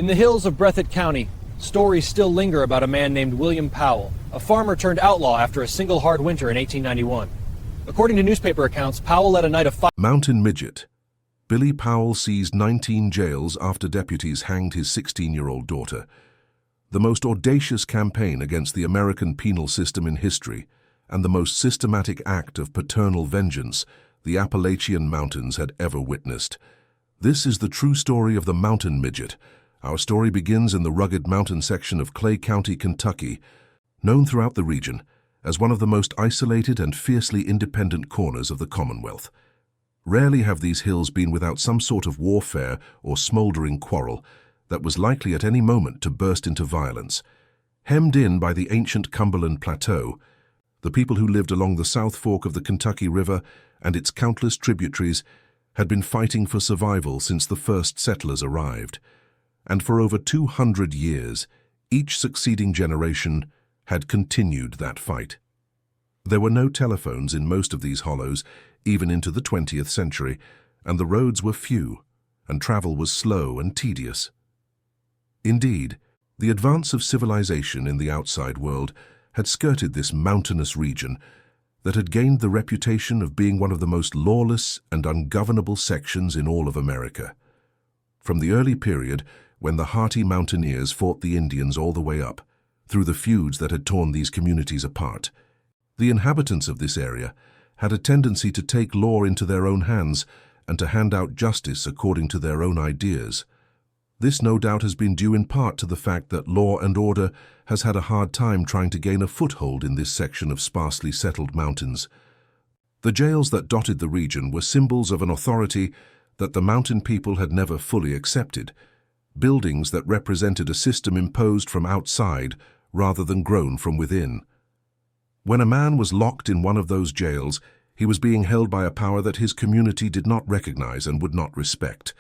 In the hills of Breathitt County, stories still linger about a man named William Powell, a farmer turned outlaw after a single hard winter in 1891. According to newspaper accounts, Powell led a night of fire. Mountain Midget. Billy Powell seized 19 jails after deputies hanged his 16-year-old daughter. The most audacious campaign against the American penal system in history, and the most systematic act of paternal vengeance the Appalachian Mountains had ever witnessed. This is the true story of the Mountain Midget. Our story begins in the rugged mountain section of Clay County, Kentucky, known throughout the region as one of the most isolated and fiercely independent corners of the Commonwealth. Rarely have these hills been without some sort of warfare or smoldering quarrel that was likely at any moment to burst into violence. Hemmed in by the ancient Cumberland Plateau, the people who lived along the South Fork of the Kentucky River and its countless tributaries had been fighting for survival since the first settlers arrived. And for over 200 years, each succeeding generation had continued that fight. There were no telephones in most of these hollows, even into the 20th century, and the roads were few, and travel was slow and tedious. Indeed, the advance of civilization in the outside world had skirted this mountainous region that had gained the reputation of being one of the most lawless and ungovernable sections in all of America. From the early period, when the hardy mountaineers fought the Indians all the way up, through the feuds that had torn these communities apart, the inhabitants of this area had a tendency to take law into their own hands and to hand out justice according to their own ideas. This no doubt has been due in part to the fact that law and order has had a hard time trying to gain a foothold in this section of sparsely settled mountains. The jails that dotted the region were symbols of an authority that the mountain people had never fully accepted, buildings that represented a system imposed from outside rather than grown from within. When a man was locked in one of those jails, he was being held by a power that his community did not recognize and would not respect.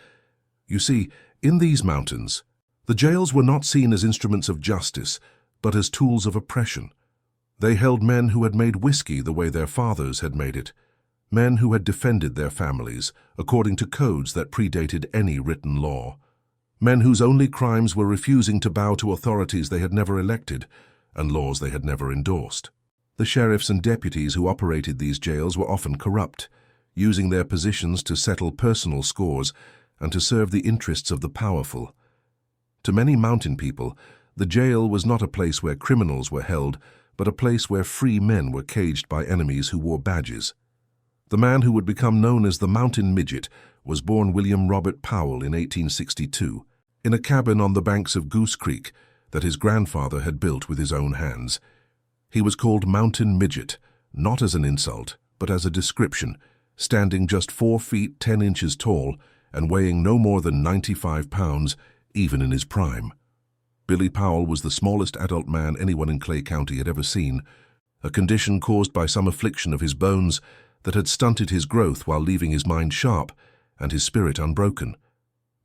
You see, in these mountains, the jails were not seen as instruments of justice, but as tools of oppression. They held men who had made whiskey the way their fathers had made it, men who had defended their families according to codes that predated any written law, men whose only crimes were refusing to bow to authorities they had never elected and laws they had never endorsed. The sheriffs and deputies who operated these jails were often corrupt, using their positions to settle personal scores and to serve the interests of the powerful. To many mountain people, the jail was not a place where criminals were held, but a place where free men were caged by enemies who wore badges. The man who would become known as the Mountain Midget was born William Robert Powell in 1862, in a cabin on the banks of Goose Creek that his grandfather had built with his own hands. He was called Mountain Midget, not as an insult, but as a description, standing just 4 feet 10 inches tall and weighing no more than 95 pounds, even in his prime. Billy Powell was the smallest adult man anyone in Clay County had ever seen, a condition caused by some affliction of his bones that had stunted his growth while leaving his mind sharp and his spirit unbroken.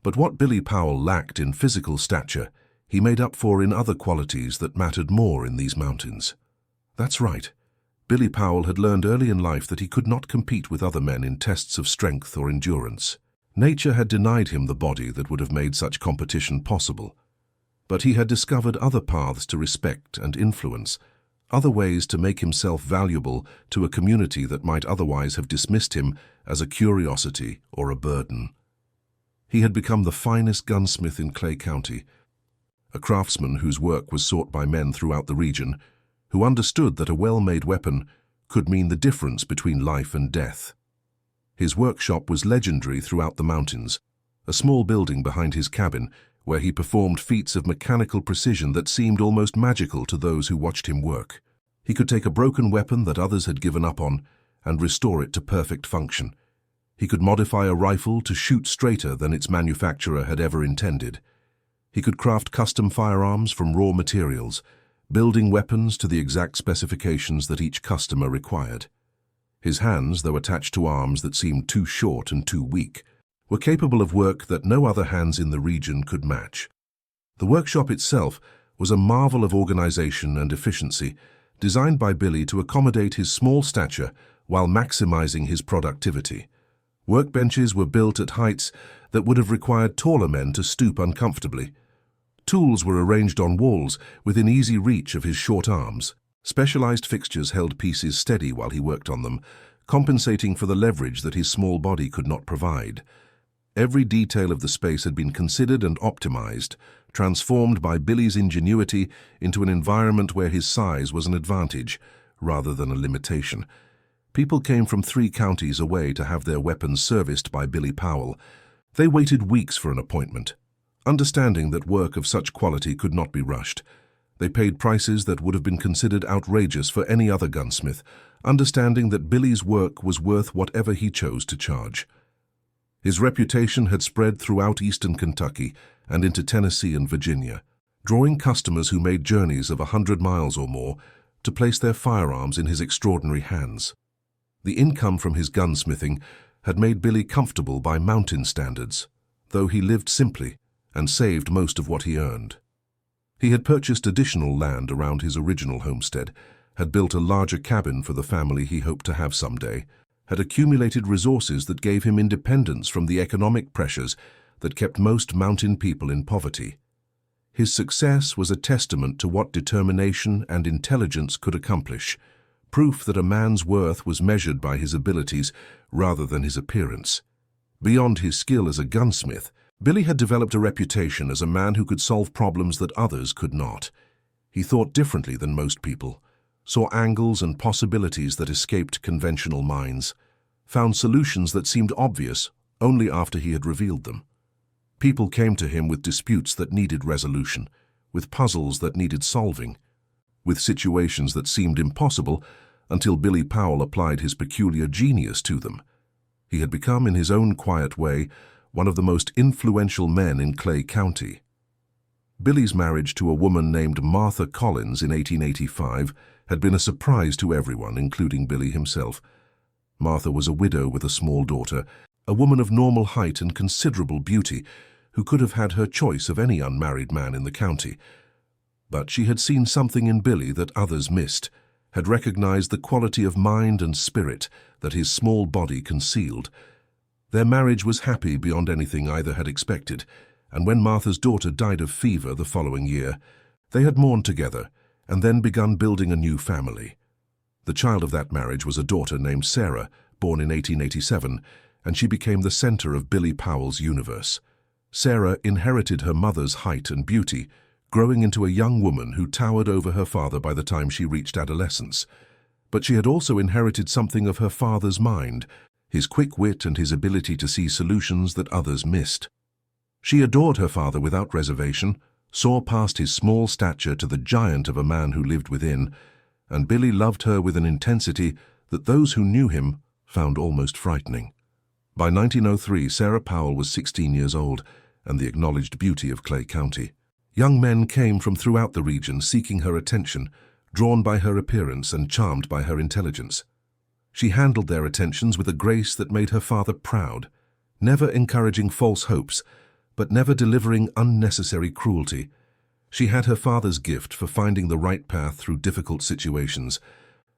But what Billy Powell lacked in physical stature, he made up for in other qualities that mattered more in these mountains. That's right. Billy Powell had learned early in life that he could not compete with other men in tests of strength or endurance. Nature had denied him the body that would have made such competition possible. But he had discovered other paths to respect and influence, other ways to make himself valuable to a community that might otherwise have dismissed him as a curiosity or a burden. He had become the finest gunsmith in Clay County, a craftsman whose work was sought by men throughout the region, who understood that a well-made weapon could mean the difference between life and death. His workshop was legendary throughout the mountains, a small building behind his cabin where he performed feats of mechanical precision that seemed almost magical to those who watched him work. He could take a broken weapon that others had given up on and restore it to perfect function. He could modify a rifle to shoot straighter than its manufacturer had ever intended. He could craft custom firearms from raw materials, building weapons to the exact specifications that each customer required. His hands, though attached to arms that seemed too short and too weak, were capable of work that no other hands in the region could match. The workshop itself was a marvel of organization and efficiency, designed by Billy to accommodate his small stature while maximizing his productivity. Workbenches were built at heights that would have required taller men to stoop uncomfortably, Tools were arranged on walls within easy reach of his short arms. Specialized fixtures held pieces steady while he worked on them, compensating for the leverage that his small body could not provide. Every detail of the space had been considered and optimized, transformed by Billy's ingenuity into an environment where his size was an advantage rather than a limitation. People came from 3 counties away to have their weapons serviced by Billy Powell. They waited weeks for an appointment. Understanding that work of such quality could not be rushed, they paid prices that would have been considered outrageous for any other gunsmith, understanding that Billy's work was worth whatever he chose to charge. His reputation had spread throughout eastern Kentucky and into Tennessee and Virginia, drawing customers who made journeys of 100 miles or more to place their firearms in his extraordinary hands. The income from his gunsmithing had made Billy comfortable by mountain standards, though he lived simply and saved most of what he earned. He had purchased additional land around his original homestead, had built a larger cabin for the family he hoped to have someday, had accumulated resources that gave him independence from the economic pressures that kept most mountain people in poverty. His success was a testament to what determination and intelligence could accomplish, proof that a man's worth was measured by his abilities rather than his appearance. Beyond his skill as a gunsmith, Billy had developed a reputation as a man who could solve problems that others could not. He thought differently than most people, saw angles and possibilities that escaped conventional minds, found solutions that seemed obvious only after he had revealed them. People came to him with disputes that needed resolution, with puzzles that needed solving, with situations that seemed impossible until Billy Powell applied his peculiar genius to them. He had become, in his own quiet way, one of the most influential men in Clay County. Billy's marriage to a woman named Martha Collins in 1885 had been a surprise to everyone, including Billy himself. Martha was a widow with a small daughter, a woman of normal height and considerable beauty, who could have had her choice of any unmarried man in the county. But she had seen something in Billy that others missed, had recognized the quality of mind and spirit that his small body concealed. Their marriage was happy beyond anything either had expected, and when Martha's daughter died of fever the following year, they had mourned together and then begun building a new family. The child of that marriage was a daughter named Sarah, born in 1887, and she became the center of Billy Powell's universe. Sarah inherited her mother's height and beauty, growing into a young woman who towered over her father by the time she reached adolescence. But she had also inherited something of her father's mind, his quick wit and his ability to see solutions that others missed. She adored her father without reservation, saw past his small stature to the giant of a man who lived within, and Billy loved her with an intensity that those who knew him found almost frightening. By 1903, Sarah Powell was 16 years old and the acknowledged beauty of Clay County. Young men came from throughout the region seeking her attention, drawn by her appearance and charmed by her intelligence. She handled their attentions with a grace that made her father proud, never encouraging false hopes, but never delivering unnecessary cruelty. She had her father's gift for finding the right path through difficult situations,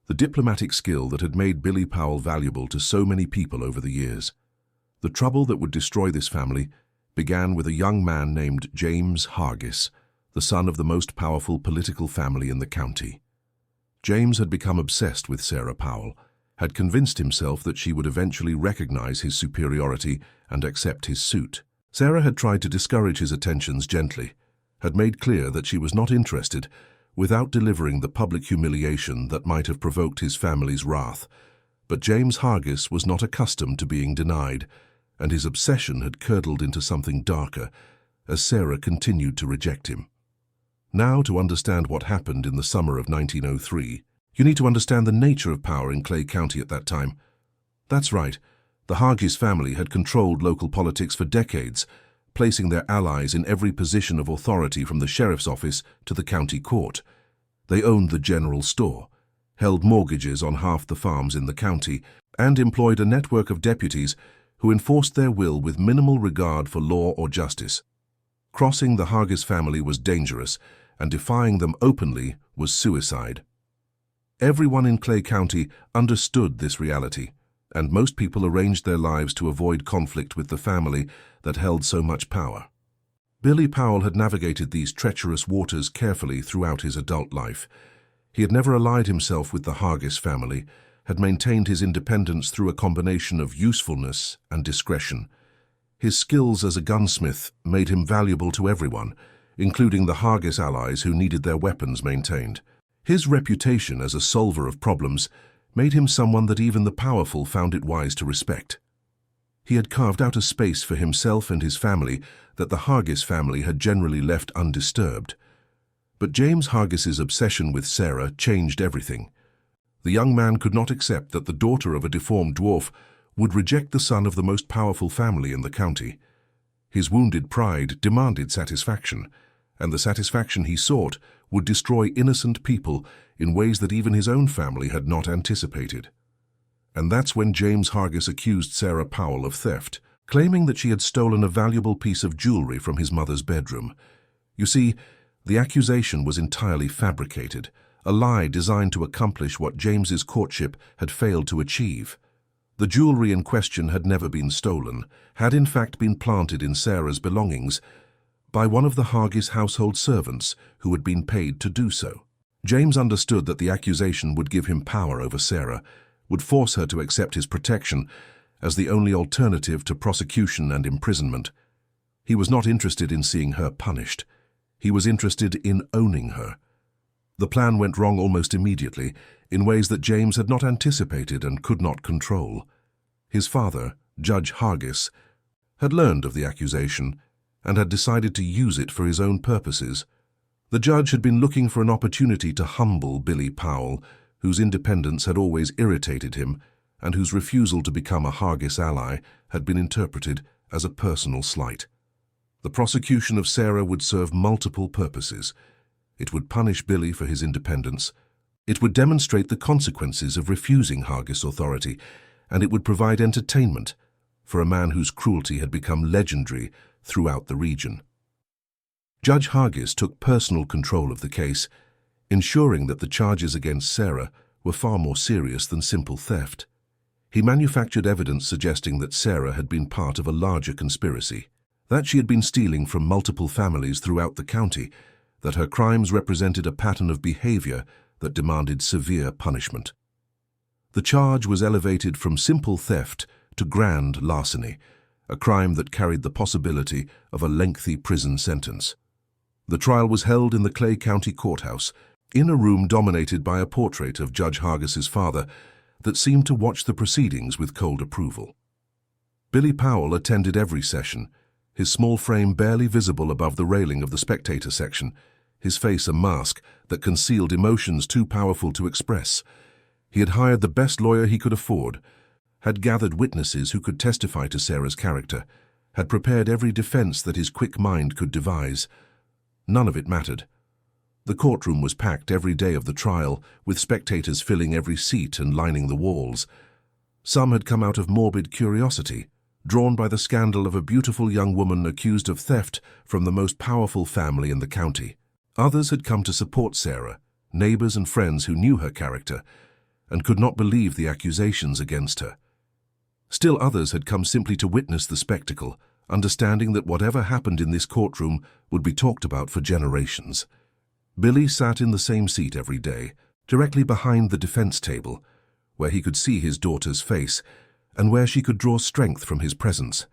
the diplomatic skill that had made Billy Powell valuable to so many people over the years. The trouble that would destroy this family began with a young man named James Hargis, the son of the most powerful political family in the county. James had become obsessed with Sarah Powell, had convinced himself that she would eventually recognize his superiority and accept his suit. Sarah had tried to discourage his attentions gently, had made clear that she was not interested, without delivering the public humiliation that might have provoked his family's wrath. But James Hargis was not accustomed to being denied, and his obsession had curdled into something darker as Sarah continued to reject him. Now, to understand what happened in the summer of 1903, you need to understand the nature of power in Clay County at that time. That's right, the Hargis family had controlled local politics for decades, placing their allies in every position of authority from the sheriff's office to the county court. They owned the general store, held mortgages on half the farms in the county, and employed a network of deputies who enforced their will with minimal regard for law or justice. Crossing the Hargis family was dangerous, and defying them openly was suicide. Everyone in Clay County understood this reality, and most people arranged their lives to avoid conflict with the family that held so much power. Billy Powell had navigated these treacherous waters carefully throughout his adult life. He had never allied himself with the Hargis family, had maintained his independence through a combination of usefulness and discretion. His skills as a gunsmith made him valuable to everyone, including the Hargis allies who needed their weapons maintained. His reputation as a solver of problems made him someone that even the powerful found it wise to respect. He had carved out a space for himself and his family that the Hargis family had generally left undisturbed. But James Hargis's obsession with Sarah changed everything. The young man could not accept that the daughter of a deformed dwarf would reject the son of the most powerful family in the county. His wounded pride demanded satisfaction, and the satisfaction he sought would destroy innocent people in ways that even his own family had not anticipated. And that's when James Hargis accused Sarah Powell of theft, claiming that she had stolen a valuable piece of jewelry from his mother's bedroom. You see, the accusation was entirely fabricated, a lie designed to accomplish what James's courtship had failed to achieve. The jewelry in question had never been stolen, had in fact been planted in Sarah's belongings by one of the Hargis household servants who had been paid to do so. James understood that the accusation would give him power over Sarah, would force her to accept his protection as the only alternative to prosecution and imprisonment. He was not interested in seeing her punished. He was interested in owning her. The plan went wrong almost immediately, in ways that James had not anticipated and could not control. His father, Judge Hargis, had learned of the accusation and had decided to use it for his own purposes. The judge had been looking for an opportunity to humble Billy Powell, whose independence had always irritated him and whose refusal to become a Hargis ally had been interpreted as a personal slight. The prosecution of Sarah would serve multiple purposes. It would punish Billy for his independence. It would demonstrate the consequences of refusing Hargis authority, and it would provide entertainment for a man whose cruelty had become legendary throughout the region. Judge Hargis took personal control of the case, ensuring that the charges against Sarah were far more serious than simple theft. He manufactured evidence suggesting that Sarah had been part of a larger conspiracy, that she had been stealing from multiple families throughout the county, that her crimes represented a pattern of behavior that demanded severe punishment. The charge was elevated from simple theft to grand larceny, a crime that carried the possibility of a lengthy prison sentence. The trial was held in the Clay County Courthouse, in a room dominated by a portrait of Judge Hargis's father that seemed to watch the proceedings with cold approval. Billy Powell attended every session, his small frame barely visible above the railing of the spectator section, his face a mask that concealed emotions too powerful to express. He had hired the best lawyer he could afford, had gathered witnesses who could testify to Sarah's character, had prepared every defense that his quick mind could devise. None of it mattered. The courtroom was packed every day of the trial, with spectators filling every seat and lining the walls. Some had come out of morbid curiosity, drawn by the scandal of a beautiful young woman accused of theft from the most powerful family in the county. Others had come to support Sarah, neighbors and friends who knew her character, and could not believe the accusations against her. Still others had come simply to witness the spectacle, understanding that whatever happened in this courtroom would be talked about for generations. Billy sat in the same seat every day, directly behind the defense table, where he could see his daughter's face and where she could draw strength from his presence.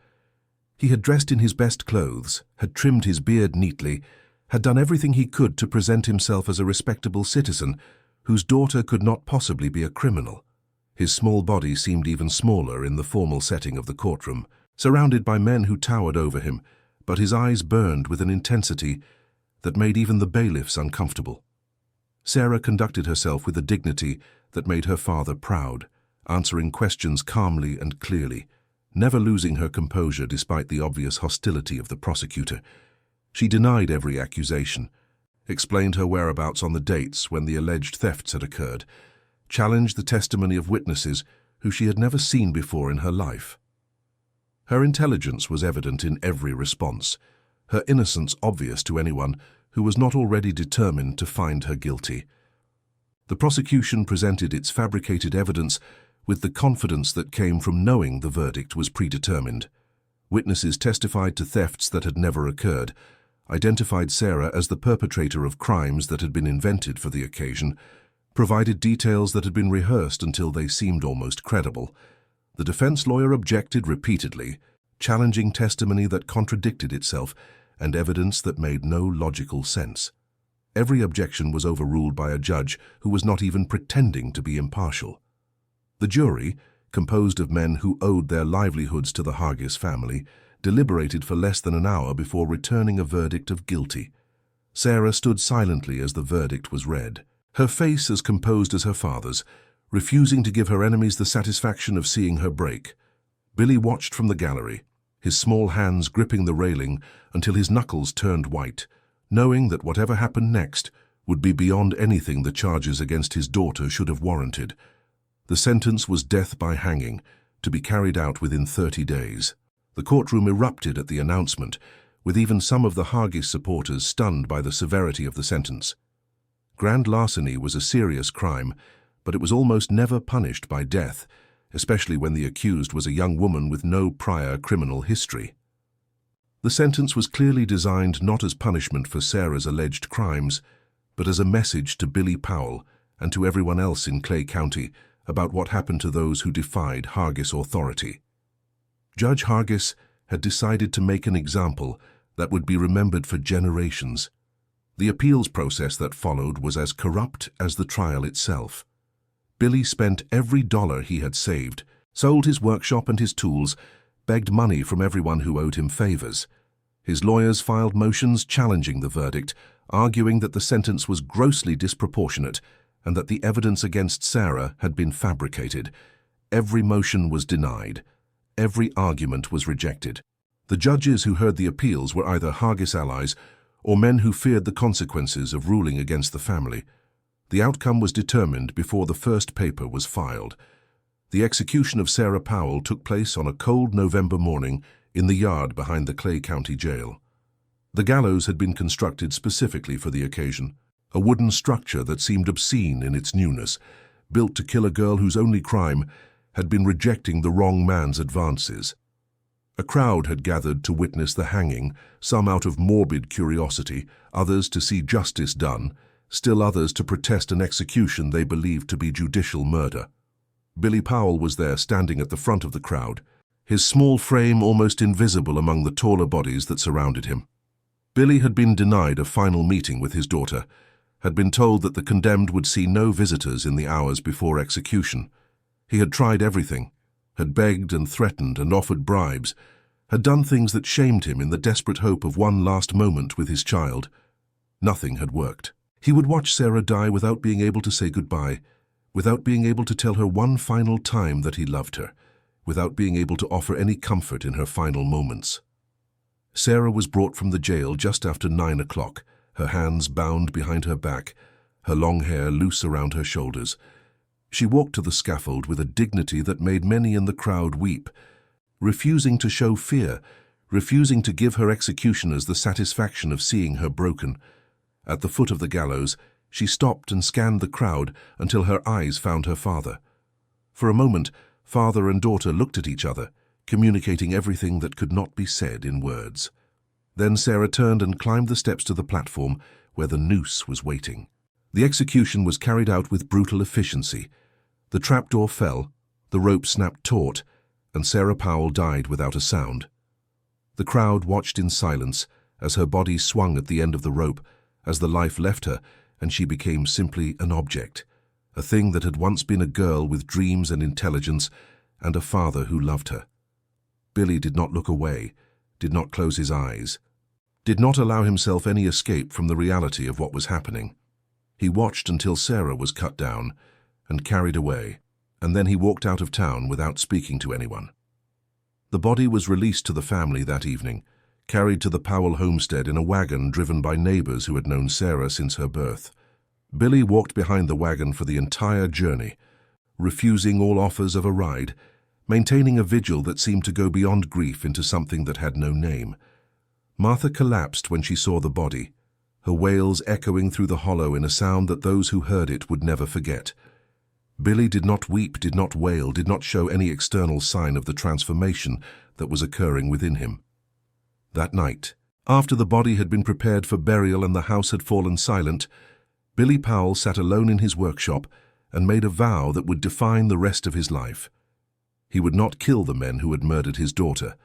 He had dressed in his best clothes, had trimmed his beard neatly, had done everything he could to present himself as a respectable citizen whose daughter could not possibly be a criminal. His small body seemed even smaller in the formal setting of the courtroom, surrounded by men who towered over him, but his eyes burned with an intensity that made even the bailiffs uncomfortable. Sarah conducted herself with a dignity that made her father proud, answering questions calmly and clearly, never losing her composure despite the obvious hostility of the prosecutor. She denied every accusation, explained her whereabouts on the dates when the alleged thefts had occurred, challenged the testimony of witnesses who she had never seen before in her life. Her intelligence was evident in every response, her innocence obvious to anyone who was not already determined to find her guilty. The prosecution presented its fabricated evidence with the confidence that came from knowing the verdict was predetermined. Witnesses testified to thefts that had never occurred, identified Sarah as the perpetrator of crimes that had been invented for the occasion, provided details that had been rehearsed until they seemed almost credible. The defense lawyer objected repeatedly, challenging testimony that contradicted itself and evidence that made no logical sense. Every objection was overruled by a judge who was not even pretending to be impartial. The jury, composed of men who owed their livelihoods to the Hargis family, deliberated for less than an hour before returning a verdict of guilty. Sarah stood silently as the verdict was read, her face as composed as her father's, refusing to give her enemies the satisfaction of seeing her break. Billy watched from the gallery, his small hands gripping the railing until his knuckles turned white, knowing that whatever happened next would be beyond anything the charges against his daughter should have warranted. The sentence was death by hanging, to be carried out within 30 days. The courtroom erupted at the announcement, with even some of the Hargis supporters stunned by the severity of the sentence. Grand larceny was a serious crime, but it was almost never punished by death, especially when the accused was a young woman with no prior criminal history. The sentence was clearly designed not as punishment for Sarah's alleged crimes, but as a message to Billy Powell and to everyone else in Clay County about what happened to those who defied Hargis authority. Judge Hargis had decided to make an example that would be remembered for generations. The appeals process that followed was as corrupt as the trial itself. Billy spent every dollar he had saved, sold his workshop and his tools, begged money from everyone who owed him favors. His lawyers filed motions challenging the verdict, arguing that the sentence was grossly disproportionate and that the evidence against Sarah had been fabricated. Every motion was denied. Every argument was rejected. The judges who heard the appeals were either Hargis allies or men who feared the consequences of ruling against the family. The outcome was determined before the first paper was filed. The execution of Sarah Powell took place on a cold November morning in the yard behind the Clay County Jail. The gallows had been constructed specifically for the occasion, a wooden structure that seemed obscene in its newness, built to kill a girl whose only crime had been rejecting the wrong man's advances. A crowd had gathered to witness the hanging, some out of morbid curiosity, others to see justice done, still others to protest an execution they believed to be judicial murder. Billy Powell was there, standing at the front of the crowd, his small frame almost invisible among the taller bodies that surrounded him. Billy had been denied a final meeting with his daughter, had been told that the condemned would see no visitors in the hours before execution. He had tried everything, had begged and threatened and offered bribes, had done things that shamed him in the desperate hope of one last moment with his child. Nothing had worked. He would watch Sarah die without being able to say goodbye, without being able to tell her one final time that he loved her, without being able to offer any comfort in her final moments. Sarah was brought from the jail just after 9 o'clock, her hands bound behind her back, her long hair loose around her shoulders. She walked to the scaffold with a dignity that made many in the crowd weep, refusing to show fear, refusing to give her executioners the satisfaction of seeing her broken. At the foot of the gallows, she stopped and scanned the crowd until her eyes found her father. For a moment, father and daughter looked at each other, communicating everything that could not be said in words. Then Sarah turned and climbed the steps to the platform where the noose was waiting. The execution was carried out with brutal efficiency. The trapdoor fell, the rope snapped taut, and Sarah Powell died without a sound. The crowd watched in silence as her body swung at the end of the rope, as the life left her and she became simply an object, a thing that had once been a girl with dreams and intelligence and a father who loved her. Billy did not look away, did not close his eyes, did not allow himself any escape from the reality of what was happening. He watched until Sarah was cut down and carried away, and then he walked out of town without speaking to anyone. The body was released to the family that evening, carried to the Powell homestead in a wagon driven by neighbors who had known Sarah since her birth. Billy walked behind the wagon for the entire journey, refusing all offers of a ride, maintaining a vigil that seemed to go beyond grief into something that had no name. Martha collapsed when she saw the body, her wails echoing through the hollow in a sound that those who heard it would never forget. Billy did not weep, did not wail, did not show any external sign of the transformation that was occurring within him. That night, After the body had been prepared for burial and the house had fallen silent, Billy Powell sat alone in his workshop and made a vow that would define the rest of his life. He would not kill the men who had murdered his daughter,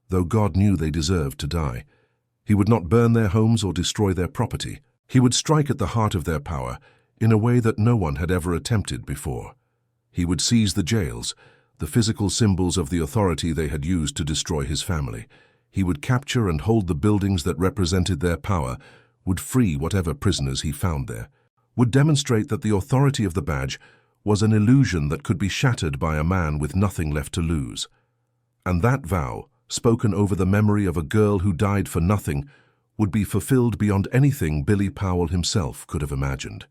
though God knew they deserved to die. He would not burn their homes or destroy their property. He would strike at the heart of their power in a way that no one had ever attempted before. He would seize the jails, the physical symbols of the authority they had used to destroy his family. He would capture and hold the buildings that represented their power, would free whatever prisoners he found there, would demonstrate that the authority of the badge was an illusion that could be shattered by a man with nothing left to lose. And that vow, spoken over the memory of a girl who died for nothing, would be fulfilled beyond anything Billy Powell himself could have imagined.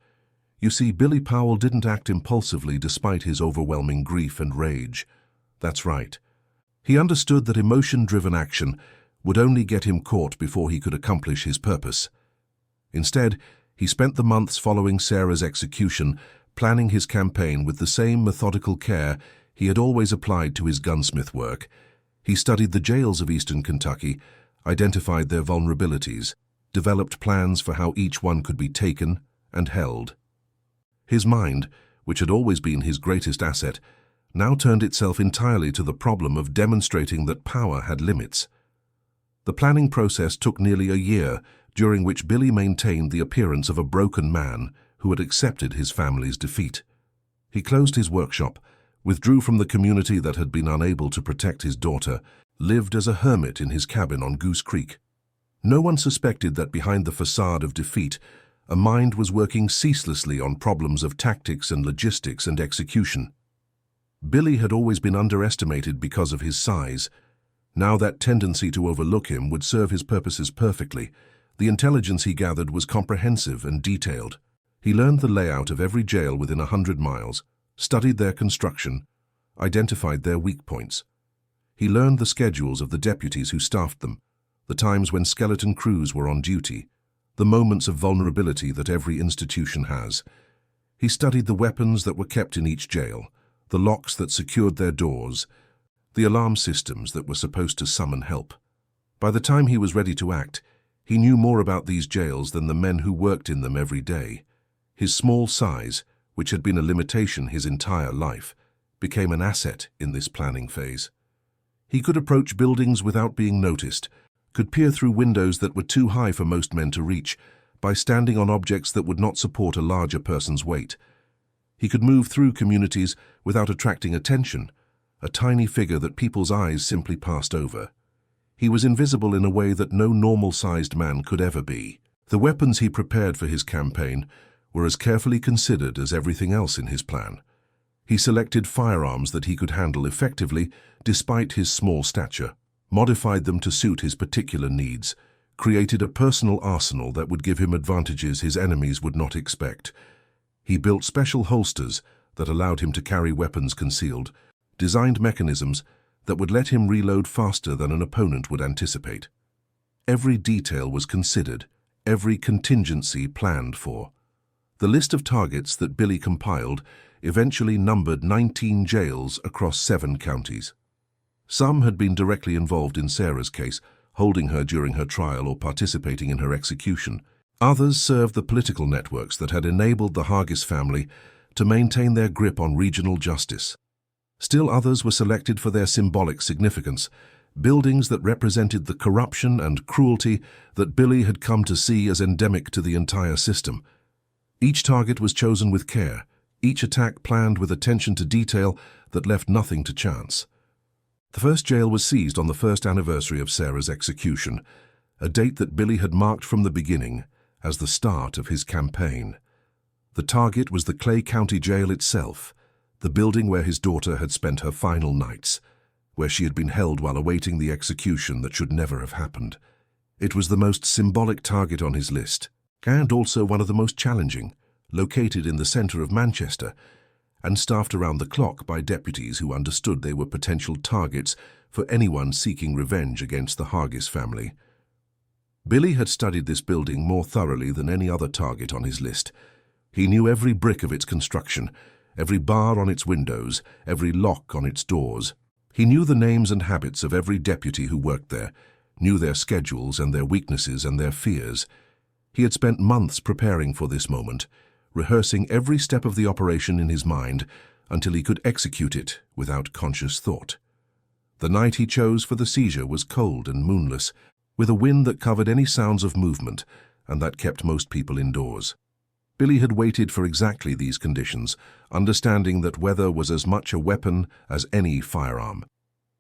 You see, Billy Powell didn't act impulsively despite his overwhelming grief and rage. That's right. He understood that emotion-driven action would only get him caught before he could accomplish his purpose. Instead, he spent the months following Sarah's execution planning his campaign with the same methodical care he had always applied to his gunsmith work. He studied the jails of eastern Kentucky, identified their vulnerabilities, developed plans for how each one could be taken and held. His mind, which had always been his greatest asset, now turned itself entirely to the problem of demonstrating that power had limits. The planning process took nearly a year, during which Billy maintained the appearance of a broken man who had accepted his family's defeat. He closed his workshop, withdrew from the community that had been unable to protect his daughter, lived as a hermit in his cabin on Goose Creek. No one suspected that behind the facade of defeat, a mind was working ceaselessly on problems of tactics and logistics and execution. Billy had always been underestimated because of his size. Now that tendency to overlook him would serve his purposes perfectly. The intelligence he gathered was comprehensive and detailed. He learned the layout of every jail within 100 miles, studied their construction, identified their weak points. He learned the schedules of the deputies who staffed them, the times when skeleton crews were on duty, the moments of vulnerability that every institution has. He studied the weapons that were kept in each jail, the locks that secured their doors, the alarm systems that were supposed to summon help. By the time he was ready to act, he knew more about these jails than the men who worked in them every day. His small size, which had been a limitation his entire life, became an asset in this planning phase. He could approach buildings without being noticed, could peer through windows that were too high for most men to reach, by standing on objects that would not support a larger person's weight. He could move through communities without attracting attention, a tiny figure that people's eyes simply passed over. He was invisible in a way that no normal-sized man could ever be. The weapons he prepared for his campaign were as carefully considered as everything else in his plan. He selected firearms that he could handle effectively despite his small stature, modified them to suit his particular needs, created a personal arsenal that would give him advantages his enemies would not expect. He built special holsters that allowed him to carry weapons concealed, designed mechanisms that would let him reload faster than an opponent would anticipate. Every detail was considered, every contingency planned for. The list of targets that Billy compiled eventually numbered 19 jails across 7 counties. Some had been directly involved in Sarah's case, holding her during her trial or participating in her execution. Others served the political networks that had enabled the Hargis family to maintain their grip on regional justice. Still others were selected for their symbolic significance, buildings that represented the corruption and cruelty that Billy had come to see as endemic to the entire system. Each target was chosen with care, each attack planned with attention to detail that left nothing to chance. The first jail was seized on the first anniversary of Sarah's execution, a date that Billy had marked from the beginning as the start of his campaign. The target was the Clay County Jail itself, the building where his daughter had spent her final nights, where she had been held while awaiting the execution that should never have happened. It was the most symbolic target on his list, and also one of the most challenging, located in the center of Manchester, and staffed around the clock by deputies who understood they were potential targets for anyone seeking revenge against the Hargis family. Billy had studied this building more thoroughly than any other target on his list. He knew every brick of its construction, every bar on its windows, every lock on its doors. He knew the names and habits of every deputy who worked there, knew their schedules and their weaknesses and their fears. He had spent months preparing for this moment, rehearsing every step of the operation in his mind until he could execute it without conscious thought. The night he chose for the seizure was cold and moonless, with a wind that covered any sounds of movement and that kept most people indoors. Billy had waited for exactly these conditions, understanding that weather was as much a weapon as any firearm.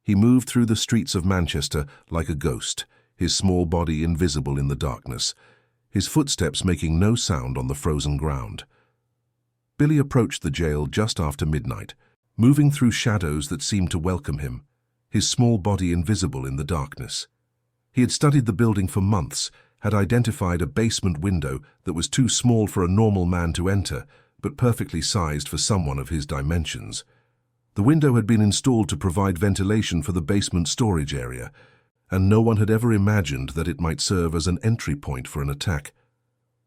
He moved through the streets of Manchester like a ghost, his small body invisible in the darkness, his footsteps making no sound on the frozen ground. Billy approached the jail just after midnight, moving through shadows that seemed to welcome him, his small body invisible in the darkness. He had studied the building for months, had identified a basement window that was too small for a normal man to enter, but perfectly sized for someone of his dimensions. The window had been installed to provide ventilation for the basement storage area, and no one had ever imagined that it might serve as an entry point for an attack.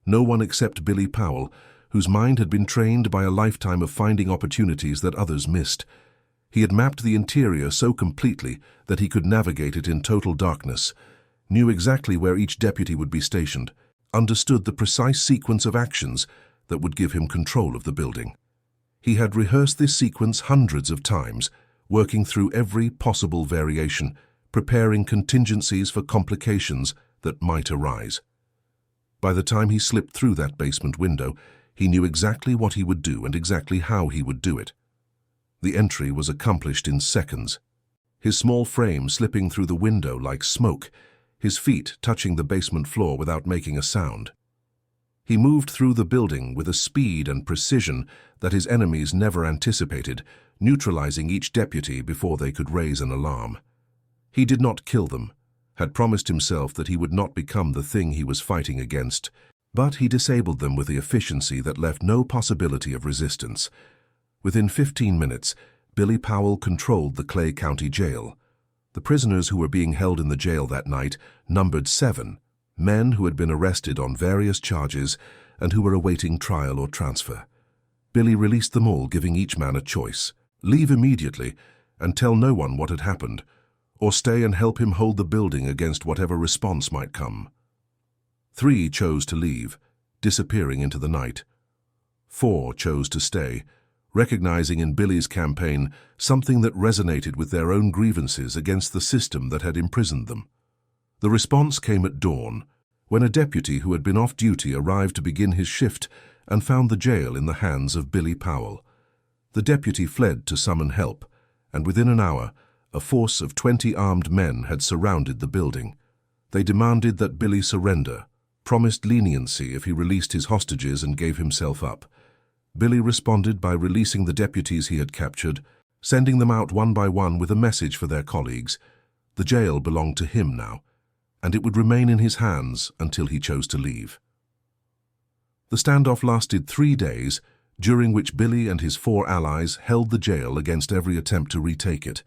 No one except Billy Powell, whose mind had been trained by a lifetime of finding opportunities that others missed. He had mapped the interior so completely that he could navigate it in total darkness, knew exactly where each deputy would be stationed, understood the precise sequence of actions that would give him control of the building. He had rehearsed this sequence hundreds of times, working through every possible variation, preparing contingencies for complications that might arise. By the time he slipped through that basement window, he knew exactly what he would do and exactly how he would do it. The entry was accomplished in seconds. His small frame slipping through the window like smoke, his feet touching the basement floor without making a sound. He moved through the building with a speed and precision that his enemies never anticipated, neutralizing each deputy before they could raise an alarm. He did not kill them, had promised himself that he would not become the thing he was fighting against, but he disabled them with the efficiency that left no possibility of resistance. Within 15 minutes, Billy Powell controlled the Clay County Jail. The prisoners who were being held in the jail that night numbered 7, men who had been arrested on various charges and who were awaiting trial or transfer. Billy released them all, giving each man a choice: leave immediately and tell no one what had happened, or stay and help him hold the building against whatever response might come. 3 chose to leave, disappearing into the night. 4 chose to stay, recognizing in Billy's campaign something that resonated with their own grievances against the system that had imprisoned them. The response came at dawn, when a deputy who had been off duty arrived to begin his shift and found the jail in the hands of Billy Powell. The deputy fled to summon help, and within an hour, a force of 20 armed men had surrounded the building. They demanded that Billy surrender, promised leniency if he released his hostages and gave himself up. Billy responded by releasing the deputies he had captured, sending them out one by one with a message for their colleagues. The jail belonged to him now, and it would remain in his hands until he chose to leave. The standoff lasted 3 days, during which Billy and his 4 allies held the jail against every attempt to retake it.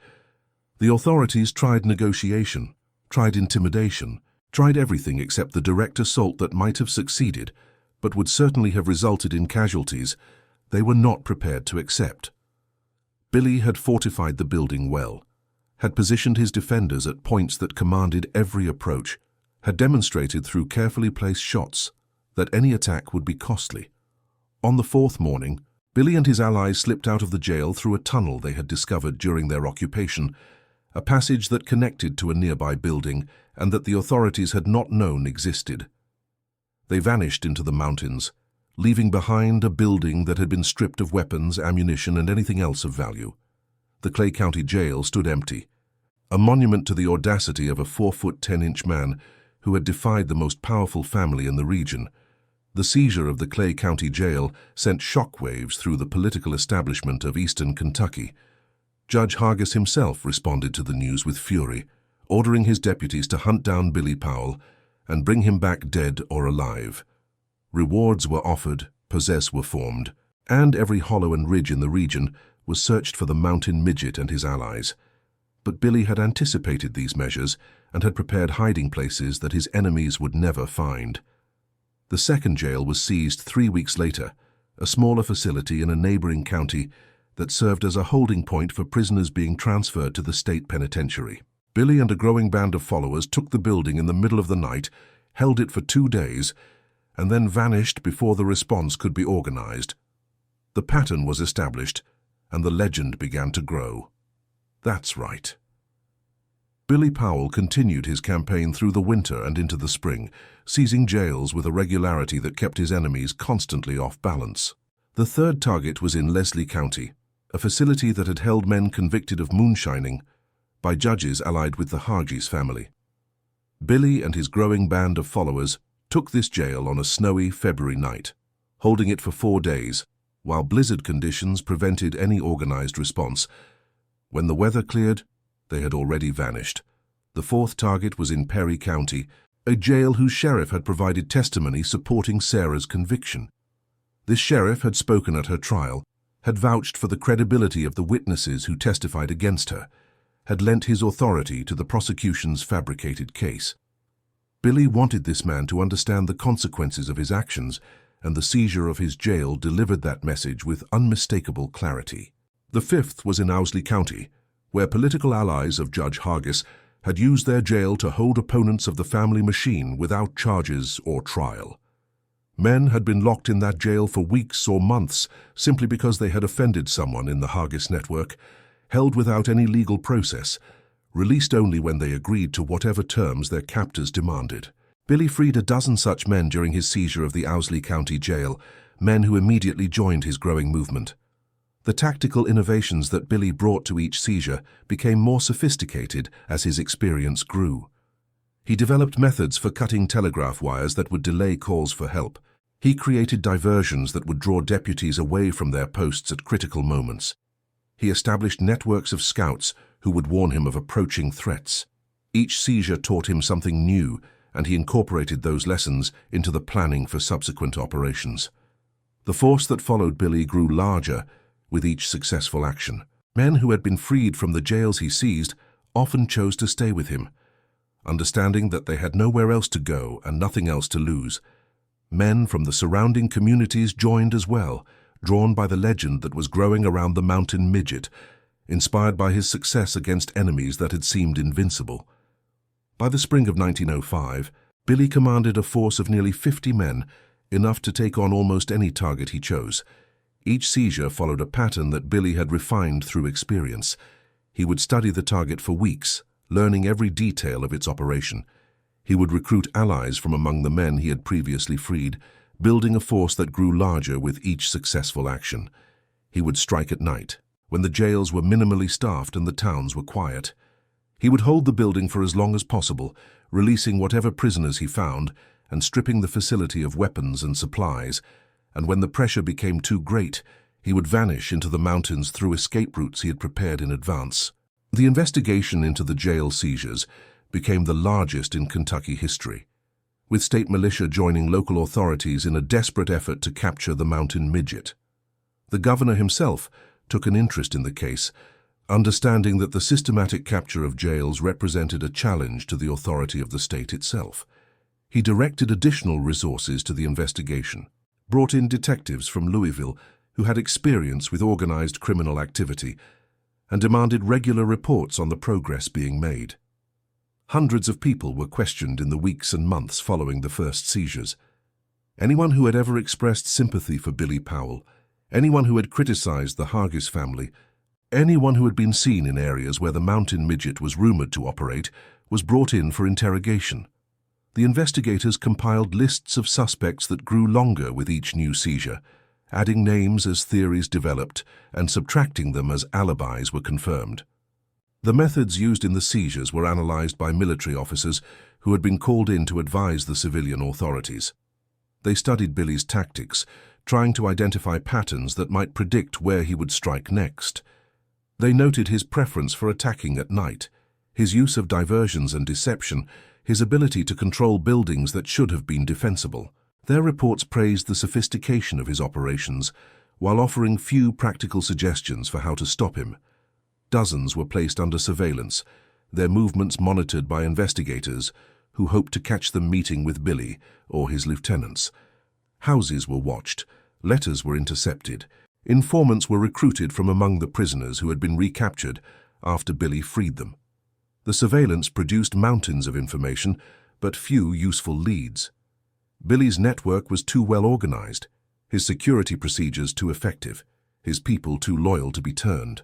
The authorities tried negotiation, tried intimidation, tried everything except the direct assault that might have succeeded, but would certainly have resulted in casualties they were not prepared to accept. Billy had fortified the building well, had positioned his defenders at points that commanded every approach, had demonstrated through carefully placed shots that any attack would be costly. On the 4th morning, Billy and his allies slipped out of the jail through a tunnel they had discovered during their occupation, a passage that connected to a nearby building and that the authorities had not known existed. They vanished into the mountains, leaving behind a building that had been stripped of weapons, ammunition, and anything else of value. The Clay County Jail stood empty, a monument to the audacity of a 4-foot-10-inch man who had defied the most powerful family in the region. The seizure of the Clay County Jail sent shockwaves through the political establishment of eastern Kentucky. Judge Hargis himself responded to the news with fury, ordering his deputies to hunt down Billy Powell and bring him back dead or alive. Rewards were offered, possess were formed, and every hollow and ridge in the region was searched for the mountain midget and his allies. But Billy had anticipated these measures and had prepared hiding places that his enemies would never find. The second jail was seized 3 weeks later, a smaller facility in a neighboring county that served as a holding point for prisoners being transferred to the state penitentiary. Billy and a growing band of followers took the building in the middle of the night, held it for 2 days, and then vanished before the response could be organized. The pattern was established, and the legend began to grow. That's right. Billy Powell continued his campaign through the winter and into the spring, seizing jails with a regularity that kept his enemies constantly off balance. The third target was in Leslie County, a facility that had held men convicted of moonshining by judges allied with the Hargis family. Billy and his growing band of followers took this jail on a snowy February night, holding it for 4 days, while blizzard conditions prevented any organized response. When the weather cleared, they had already vanished. The fourth target was in Perry County, a jail whose sheriff had provided testimony supporting Sarah's conviction. This sheriff had spoken at her trial, had vouched for the credibility of the witnesses who testified against her, had lent his authority to the prosecution's fabricated case. Billy wanted this man to understand the consequences of his actions, and the seizure of his jail delivered that message with unmistakable clarity. The fifth was in Owsley County, where political allies of Judge Hargis had used their jail to hold opponents of the family machine without charges or trial. Men had been locked in that jail for weeks or months simply because they had offended someone in the Hargis network, held without any legal process, released only when they agreed to whatever terms their captors demanded. Billy freed a dozen such men during his seizure of the Owsley County jail, men who immediately joined his growing movement. The tactical innovations that Billy brought to each seizure became more sophisticated as his experience grew. He developed methods for cutting telegraph wires that would delay calls for help. He created diversions that would draw deputies away from their posts at critical moments. He established networks of scouts who would warn him of approaching threats. Each seizure taught him something new, and he incorporated those lessons into the planning for subsequent operations. The force that followed Billy grew larger with each successful action. Men who had been freed from the jails he seized often chose to stay with him, understanding that they had nowhere else to go and nothing else to lose. Men from the surrounding communities joined as well, drawn by the legend that was growing around the mountain midget, inspired by his success against enemies that had seemed invincible. By the spring of 1905, Billy commanded a force of nearly 50 men, enough to take on almost any target he chose. Each seizure followed a pattern that Billy had refined through experience. He would study the target for weeks, learning every detail of its operation. He would recruit allies from among the men he had previously freed, building a force that grew larger with each successful action. He would strike at night, when the jails were minimally staffed and the towns were quiet. He would hold the building for as long as possible, releasing whatever prisoners he found and stripping the facility of weapons and supplies. And when the pressure became too great, he would vanish into the mountains through escape routes he had prepared in advance. The investigation into the jail seizures became the largest in Kentucky history, with state militia joining local authorities in a desperate effort to capture the mountain midget. The governor himself took an interest in the case, understanding that the systematic capture of jails represented a challenge to the authority of the state itself. He directed additional resources to the investigation, brought in detectives from Louisville who had experience with organized criminal activity, and demanded regular reports on the progress being made. Hundreds of people were questioned in the weeks and months following the first seizures. Anyone who had ever expressed sympathy for Billy Powell, anyone who had criticized the Hargis family, anyone who had been seen in areas where the mountain midget was rumored to operate, was brought in for interrogation. The investigators compiled lists of suspects that grew longer with each new seizure, adding names as theories developed and subtracting them as alibis were confirmed. The methods used in the seizures were analyzed by military officers who had been called in to advise the civilian authorities. They studied Billy's tactics, trying to identify patterns that might predict where he would strike next. They noted his preference for attacking at night, his use of diversions and deception, his ability to control buildings that should have been defensible. Their reports praised the sophistication of his operations, while offering few practical suggestions for how to stop him. Dozens were placed under surveillance, their movements monitored by investigators who hoped to catch them meeting with Billy or his lieutenants. Houses were watched, letters were intercepted, informants were recruited from among the prisoners who had been recaptured after Billy freed them. The surveillance produced mountains of information, but few useful leads. Billy's network was too well organized, his security procedures too effective, his people too loyal to be turned.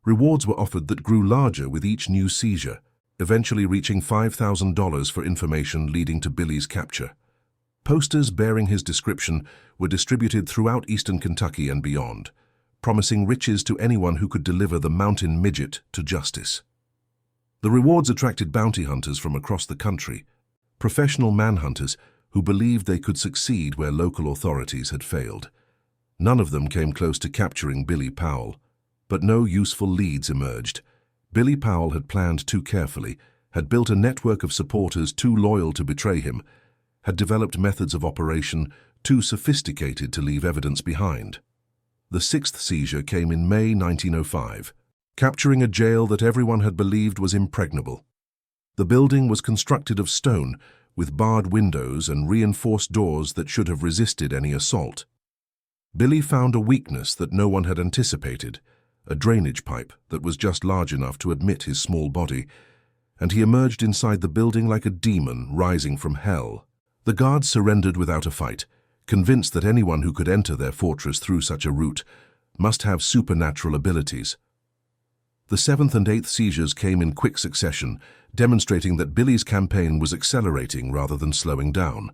Rewards were offered that grew larger with each new seizure, eventually reaching $5,000 for information leading to Billy's capture. Posters bearing his description were distributed throughout eastern Kentucky and beyond, promising riches to anyone who could deliver the mountain midget to justice. The rewards attracted bounty hunters from across the country, professional manhunters who believed they could succeed where local authorities had failed. None of them came close to capturing Billy Powell, but no useful leads emerged. Billy Powell had planned too carefully, had built a network of supporters too loyal to betray him, had developed methods of operation too sophisticated to leave evidence behind. The sixth seizure came in May 1905, capturing a jail that everyone had believed was impregnable. The building was constructed of stone, with barred windows and reinforced doors that should have resisted any assault. Billy found a weakness that no one had anticipated, a drainage pipe that was just large enough to admit his small body, and he emerged inside the building like a demon rising from hell. The guards surrendered without a fight, convinced that anyone who could enter their fortress through such a route must have supernatural abilities. The seventh and eighth seizures came in quick succession, demonstrating that Billy's campaign was accelerating rather than slowing down.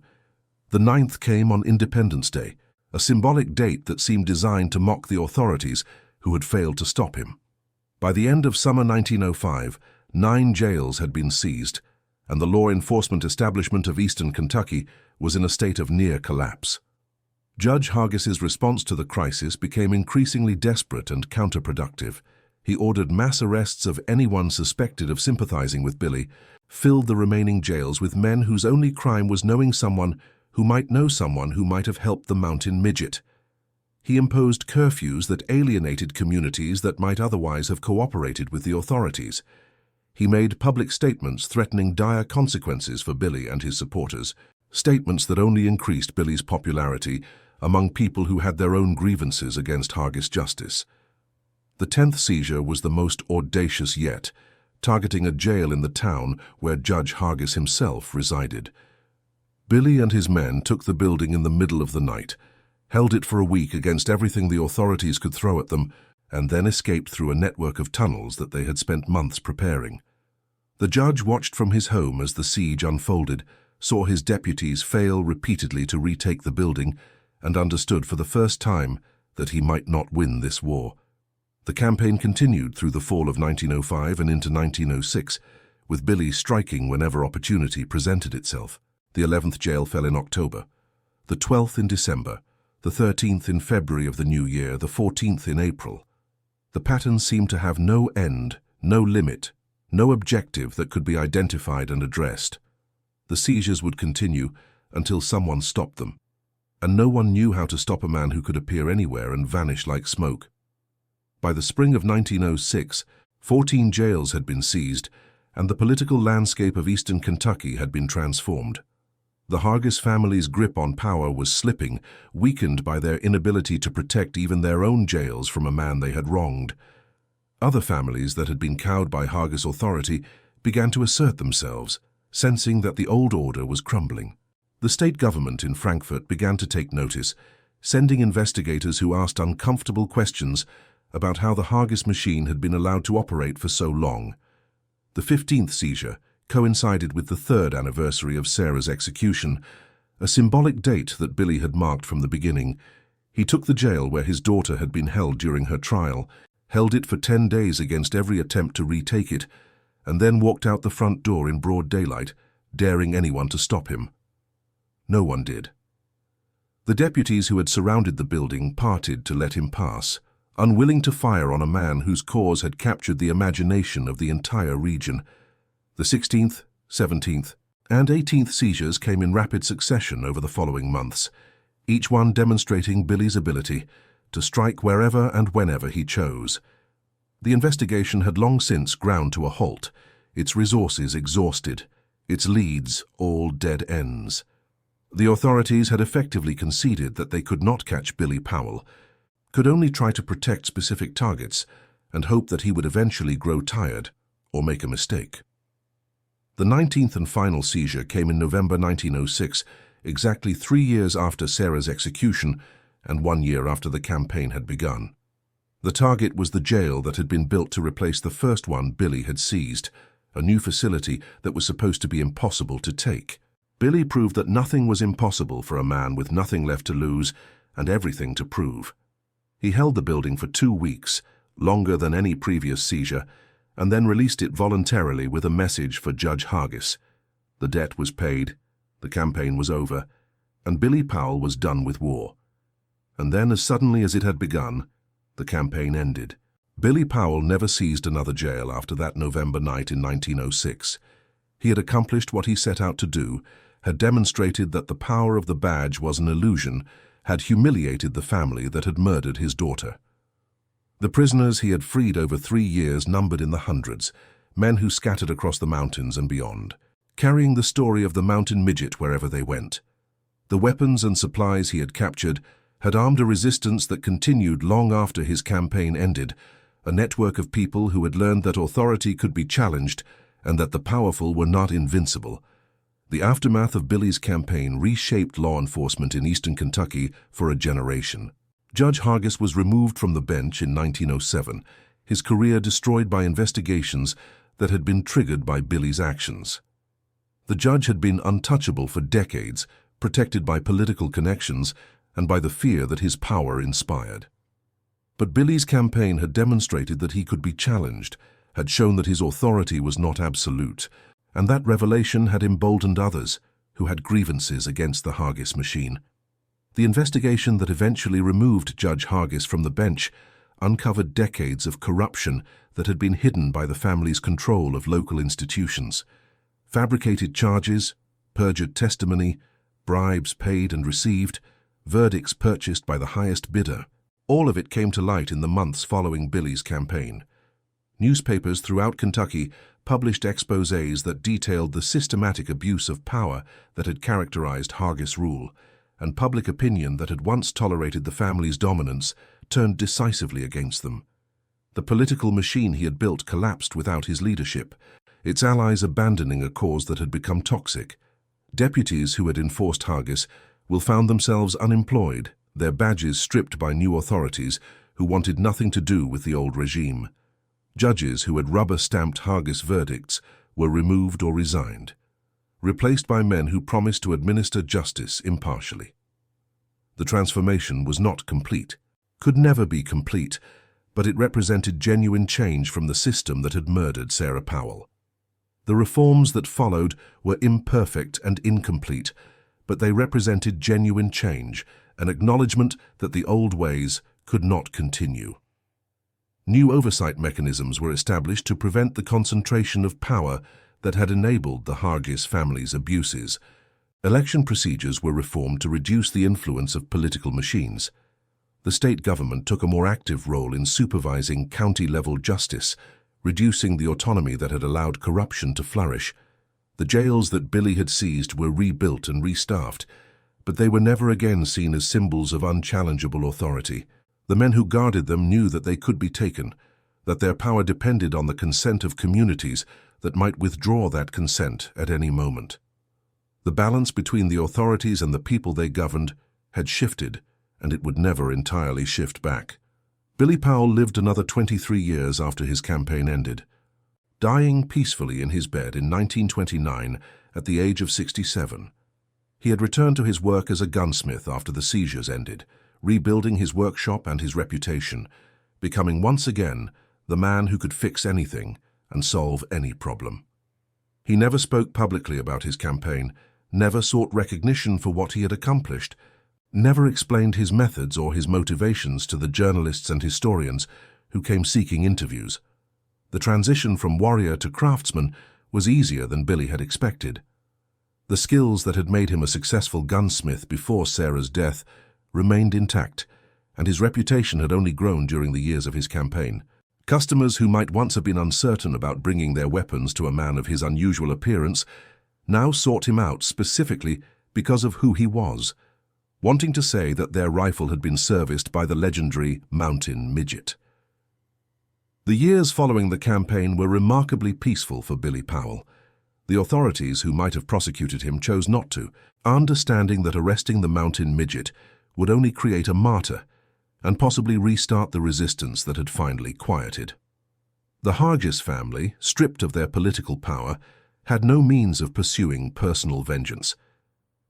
The ninth came on Independence Day, a symbolic date that seemed designed to mock the authorities who had failed to stop him. By the end of summer 1905, 9 jails had been seized, and the law enforcement establishment of eastern Kentucky was in a state of near collapse. Judge Hargis's response to the crisis became increasingly desperate and counterproductive. He ordered mass arrests of anyone suspected of sympathizing with Billy, filled the remaining jails with men whose only crime was knowing someone who might know someone who might have helped the mountain midget. He imposed curfews that alienated communities that might otherwise have cooperated with the authorities. He made public statements threatening dire consequences for Billy and his supporters, statements that only increased Billy's popularity among people who had their own grievances against Hargis justice. The 10th seizure was the most audacious yet, targeting a jail in the town where Judge Hargis himself resided. Billy and his men took the building in the middle of the night, held it for a week against everything the authorities could throw at them, and then escaped through a network of tunnels that they had spent months preparing. The judge watched from his home as the siege unfolded, saw his deputies fail repeatedly to retake the building, and understood for the first time that he might not win this war. The campaign continued through the fall of 1905 and into 1906, with Billy striking whenever opportunity presented itself. The 11th jail fell in October, the 12th in December, the 13th in February of the new year, the 14th in April. The pattern seemed to have no end, no limit, no objective that could be identified and addressed. The seizures would continue until someone stopped them, and no one knew how to stop a man who could appear anywhere and vanish like smoke. By the spring of 1906, 14 jails had been seized, and the political landscape of eastern Kentucky had been transformed. The Hargis family's grip on power was slipping, weakened by their inability to protect even their own jails from a man they had wronged. Other families that had been cowed by Hargis authority began to assert themselves, sensing that the old order was crumbling. The state government in Frankfort began to take notice, sending investigators who asked uncomfortable questions about how the Hargis machine had been allowed to operate for so long. The 15th seizure coincided with the 3rd anniversary of Sarah's execution, a symbolic date that Billy had marked from the beginning. He took the jail where his daughter had been held during her trial, held it for 10 days against every attempt to retake it, and then walked out the front door in broad daylight, daring anyone to stop him. No one did. The deputies who had surrounded the building parted to let him pass, unwilling to fire on a man whose cause had captured the imagination of the entire region. The 16th, 17th, and 18th seizures came in rapid succession over the following months, each one demonstrating Billy's ability to strike wherever and whenever he chose. The investigation had long since ground to a halt, its resources exhausted, its leads all dead ends. The authorities had effectively conceded that they could not catch Billy Powell, could only try to protect specific targets and hope that he would eventually grow tired or make a mistake. The 19th and final seizure came in November 1906, exactly 3 years after Sarah's execution and 1 year after the campaign had begun. The target was the jail that had been built to replace the first one Billy had seized, a new facility that was supposed to be impossible to take. Billy proved that nothing was impossible for a man with nothing left to lose and everything to prove. He held the building for 2 weeks, longer than any previous seizure, and then released it voluntarily with a message for Judge Hargis. The debt was paid, the campaign was over, and Billy Powell was done with war. And then, as suddenly as it had begun, the campaign ended. Billy Powell never seized another jail after that November night in 1906. He had accomplished what he set out to do, had demonstrated that the power of the badge was an illusion, had humiliated the family that had murdered his daughter. The prisoners he had freed over 3 years numbered in the hundreds, men who scattered across the mountains and beyond, carrying the story of the mountain midget wherever they went. The weapons and supplies he had captured had armed a resistance that continued long after his campaign ended, a network of people who had learned that authority could be challenged and that the powerful were not invincible. The aftermath of Billy's campaign reshaped law enforcement in eastern Kentucky for a generation. Judge Hargis was removed from the bench in 1907, his career destroyed by investigations that had been triggered by Billy's actions. The judge had been untouchable for decades, protected by political connections and by the fear that his power inspired. But Billy's campaign had demonstrated that he could be challenged, had shown that his authority was not absolute, and that revelation had emboldened others who had grievances against the Hargis machine. The investigation that eventually removed Judge Hargis from the bench uncovered decades of corruption that had been hidden by the family's control of local institutions. Fabricated charges, perjured testimony, bribes paid and received, verdicts purchased by the highest bidder. All of it came to light in the months following Billy's campaign. Newspapers throughout Kentucky published exposés that detailed the systematic abuse of power that had characterized Hargis' rule, and public opinion that had once tolerated the family's dominance turned decisively against them. The political machine he had built collapsed without his leadership, its allies abandoning a cause that had become toxic. Deputies who had enforced Hargis found themselves unemployed, their badges stripped by new authorities who wanted nothing to do with the old regime. Judges who had rubber-stamped Hargis verdicts were removed or resigned, replaced by men who promised to administer justice impartially. The transformation was not complete, could never be complete, but it represented genuine change from the system that had murdered Sarah Powell. The reforms that followed were imperfect and incomplete, but they represented genuine change, an acknowledgement that the old ways could not continue. New oversight mechanisms were established to prevent the concentration of power that had enabled the Hargis family's abuses. Election procedures were reformed to reduce the influence of political machines. The state government took a more active role in supervising county-level justice, reducing the autonomy that had allowed corruption to flourish. The jails that Billy had seized were rebuilt and restaffed, but they were never again seen as symbols of unchallengeable authority. The men who guarded them knew that they could be taken, that their power depended on the consent of communities that might withdraw that consent at any moment. The balance between the authorities and the people they governed had shifted, and it would never entirely shift back. Billy Powell lived another 23 years after his campaign ended, dying peacefully in his bed in 1929 at the age of 67. He had returned to his work as a gunsmith after the seizures ended, rebuilding his workshop and his reputation, becoming once again the man who could fix anything and solve any problem. He never spoke publicly about his campaign, never sought recognition for what he had accomplished, never explained his methods or his motivations to the journalists and historians who came seeking interviews. The transition from warrior to craftsman was easier than Billy had expected. The skills that had made him a successful gunsmith before Sarah's death remained intact, and his reputation had only grown during the years of his campaign. Customers who might once have been uncertain about bringing their weapons to a man of his unusual appearance now sought him out specifically because of who he was, wanting to say that their rifle had been serviced by the legendary mountain midget. The years following the campaign were remarkably peaceful for Billy Powell. The authorities, who might have prosecuted him, chose not to, understanding that arresting the mountain midget would only create a martyr and possibly restart the resistance that had finally quieted. The Hargis family, stripped of their political power, had no means of pursuing personal vengeance.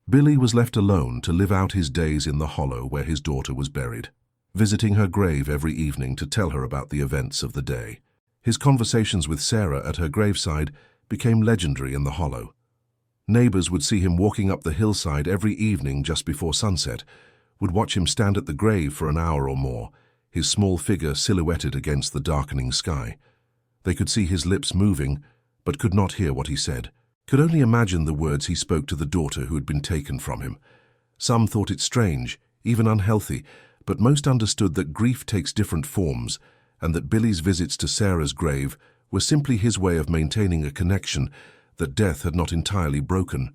Billy was left alone to live out his days in the hollow where his daughter was buried, visiting her grave every evening to tell her about the events of the day. His conversations with Sarah at her graveside became legendary in the hollow. Neighbors would see him walking up the hillside every evening just before sunset, would watch him stand at the grave for an hour or more, his small figure silhouetted against the darkening sky. They could see his lips moving, but could not hear what he said, could only imagine the words he spoke to the daughter who had been taken from him. Some thought it strange, even unhealthy, but most understood that grief takes different forms, and that Billy's visits to Sarah's grave were simply his way of maintaining a connection that death had not entirely broken.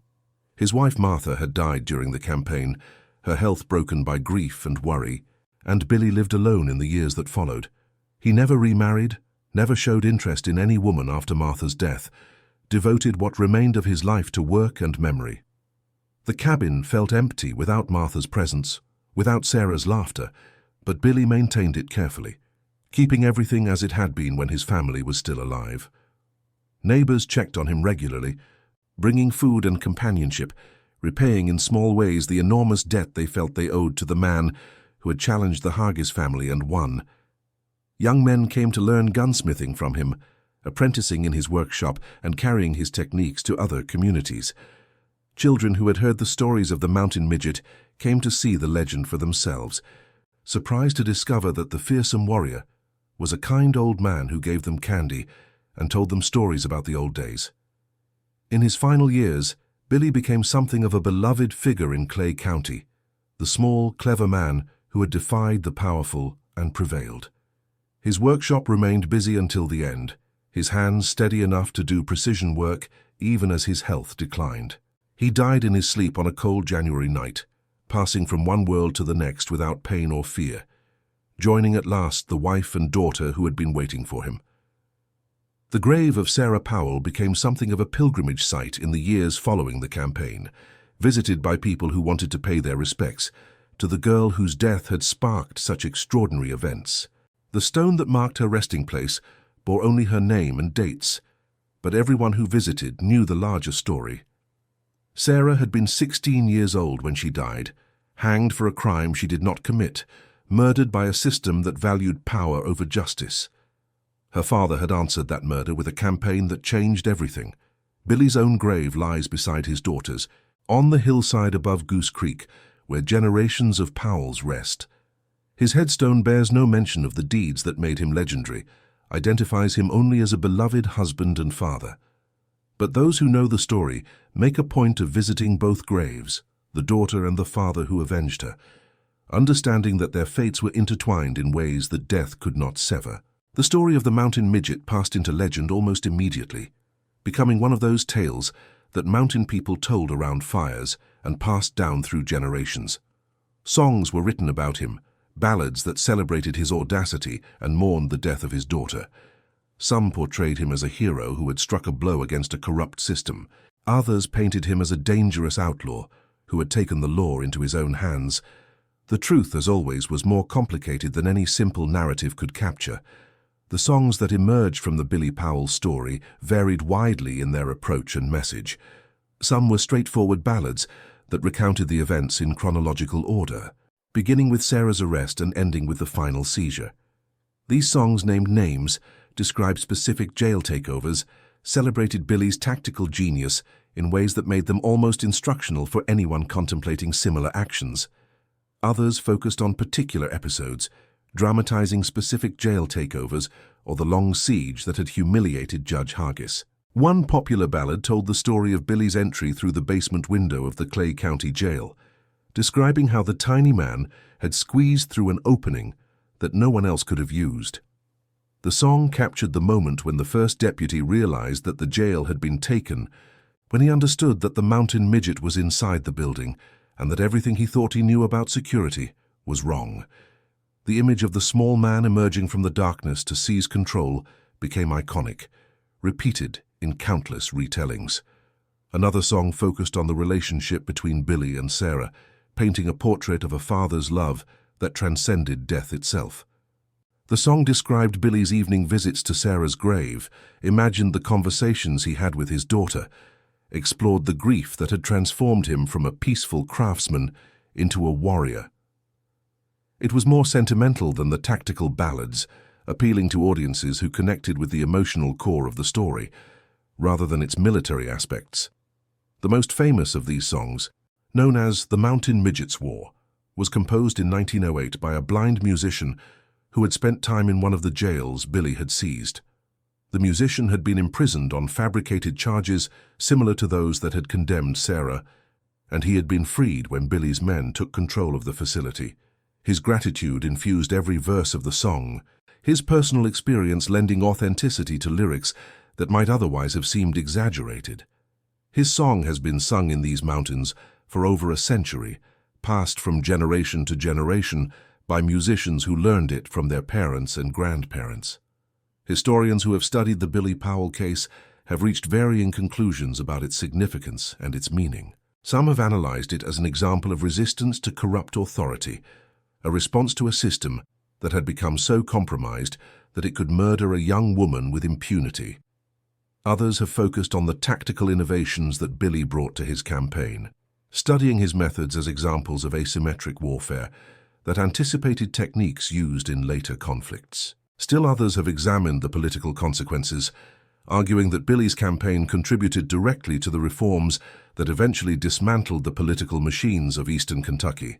His wife Martha had died during the campaign, her health broken by grief and worry, and Billy lived alone in the years that followed. He never remarried, never showed interest in any woman after Martha's death, devoted what remained of his life to work and memory. The cabin felt empty without Martha's presence, without Sarah's laughter, but Billy maintained it carefully, keeping everything as it had been when his family was still alive. Neighbors checked on him regularly, bringing food and companionship, repaying in small ways the enormous debt they felt they owed to the man who had challenged the Hargis family and won. Young men came to learn gunsmithing from him, apprenticing in his workshop and carrying his techniques to other communities. Children who had heard the stories of the mountain midget came to see the legend for themselves, surprised to discover that the fearsome warrior was a kind old man who gave them candy and told them stories about the old days. In his final years, Billy became something of a beloved figure in Clay County, the small, clever man who had defied the powerful and prevailed. His workshop remained busy until the end, his hands steady enough to do precision work even as his health declined. He died in his sleep on a cold January night, passing from one world to the next without pain or fear, joining at last the wife and daughter who had been waiting for him. The grave of Sarah Powell became something of a pilgrimage site in the years following the campaign, visited by people who wanted to pay their respects to the girl whose death had sparked such extraordinary events. The stone that marked her resting place bore only her name and dates, but everyone who visited knew the larger story. Sarah had been 16 years old when she died, hanged for a crime she did not commit, murdered by a system that valued power over justice. Her father had answered that murder with a campaign that changed everything. Billy's own grave lies beside his daughter's, on the hillside above Goose Creek, where generations of Powells rest. His headstone bears no mention of the deeds that made him legendary, identifies him only as a beloved husband and father. But those who know the story make a point of visiting both graves, the daughter and the father who avenged her, understanding that their fates were intertwined in ways that death could not sever. The story of the mountain midget passed into legend almost immediately, becoming one of those tales that mountain people told around fires and passed down through generations. Songs were written about him, ballads that celebrated his audacity and mourned the death of his daughter. Some portrayed him as a hero who had struck a blow against a corrupt system. Others painted him as a dangerous outlaw who had taken the law into his own hands. The truth, as always, was more complicated than any simple narrative could capture. The songs that emerged from the Billy Powell story varied widely in their approach and message. Some were straightforward ballads that recounted the events in chronological order, beginning with Sarah's arrest and ending with the final seizure. These songs named names, described specific jail takeovers, celebrated Billy's tactical genius in ways that made them almost instructional for anyone contemplating similar actions. Others focused on particular episodes, dramatizing specific jail takeovers or the long siege that had humiliated Judge Hargis. One popular ballad told the story of Billy's entry through the basement window of the Clay County Jail, describing how the tiny man had squeezed through an opening that no one else could have used. The song captured the moment when the first deputy realized that the jail had been taken, when he understood that the mountain midget was inside the building and that everything he thought he knew about security was wrong. The image of the small man emerging from the darkness to seize control became iconic, repeated in countless retellings. Another song focused on the relationship between Billy and Sarah, painting a portrait of a father's love that transcended death itself. The song described Billy's evening visits to Sarah's grave, imagined the conversations he had with his daughter, explored the grief that had transformed him from a peaceful craftsman into a warrior. It was more sentimental than the tactical ballads, appealing to audiences who connected with the emotional core of the story, rather than its military aspects. The most famous of these songs, known as The Mountain Midgets War, was composed in 1908 by a blind musician who had spent time in one of the jails Billy had seized. The musician had been imprisoned on fabricated charges similar to those that had condemned Sarah, and he had been freed when Billy's men took control of the facility. His gratitude infused every verse of the song, his personal experience lending authenticity to lyrics that might otherwise have seemed exaggerated. His song has been sung in these mountains for over a century, passed from generation to generation by musicians who learned it from their parents and grandparents. Historians who have studied the Billy Powell case have reached varying conclusions about its significance and its meaning. Some have analyzed it as an example of resistance to corrupt authority, a response to a system that had become so compromised that it could murder a young woman with impunity. Others have focused on the tactical innovations that Billy brought to his campaign, studying his methods as examples of asymmetric warfare that anticipated techniques used in later conflicts. Still others have examined the political consequences, arguing that Billy's campaign contributed directly to the reforms that eventually dismantled the political machines of eastern Kentucky.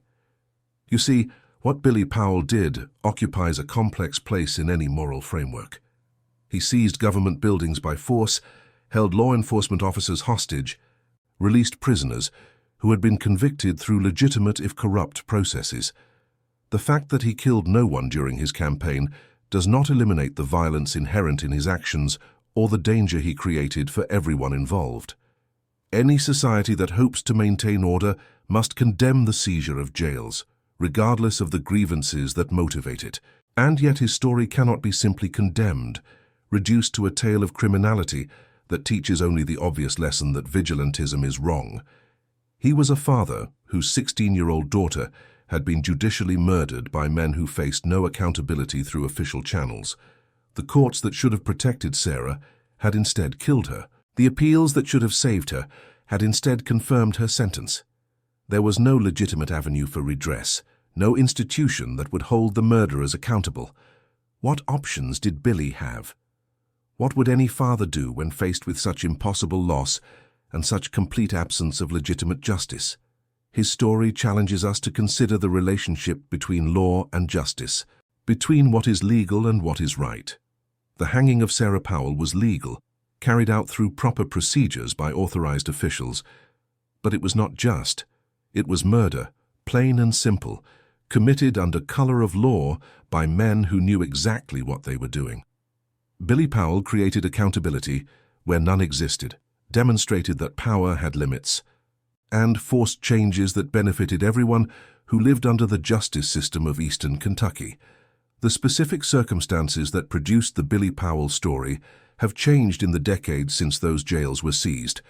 You see, what Billy Powell did occupies a complex place in any moral framework. He seized government buildings by force, held law enforcement officers hostage, released prisoners who had been convicted through legitimate if corrupt processes. The fact that he killed no one during his campaign does not eliminate the violence inherent in his actions or the danger he created for everyone involved. Any society that hopes to maintain order must condemn the seizure of jails, regardless of the grievances that motivate it. And yet his story cannot be simply condemned, reduced to a tale of criminality that teaches only the obvious lesson that vigilantism is wrong. He was a father whose 16-year-old daughter had been judicially murdered by men who faced no accountability through official channels. The courts that should have protected Sarah had instead killed her. The appeals that should have saved her had instead confirmed her sentence. There was no legitimate avenue for redress, no institution that would hold the murderers accountable. What options did Billy have? What would any father do when faced with such impossible loss and such complete absence of legitimate justice? His story challenges us to consider the relationship between law and justice, between what is legal and what is right. The hanging of Sarah Powell was legal, carried out through proper procedures by authorized officials, but it was not just. It was murder, plain and simple, committed under color of law by men who knew exactly what they were doing. Billy Powell created accountability where none existed, demonstrated that power had limits, and forced changes that benefited everyone who lived under the justice system of eastern Kentucky. The specific circumstances that produced the Billy Powell story have changed in the decades since those jails were seized.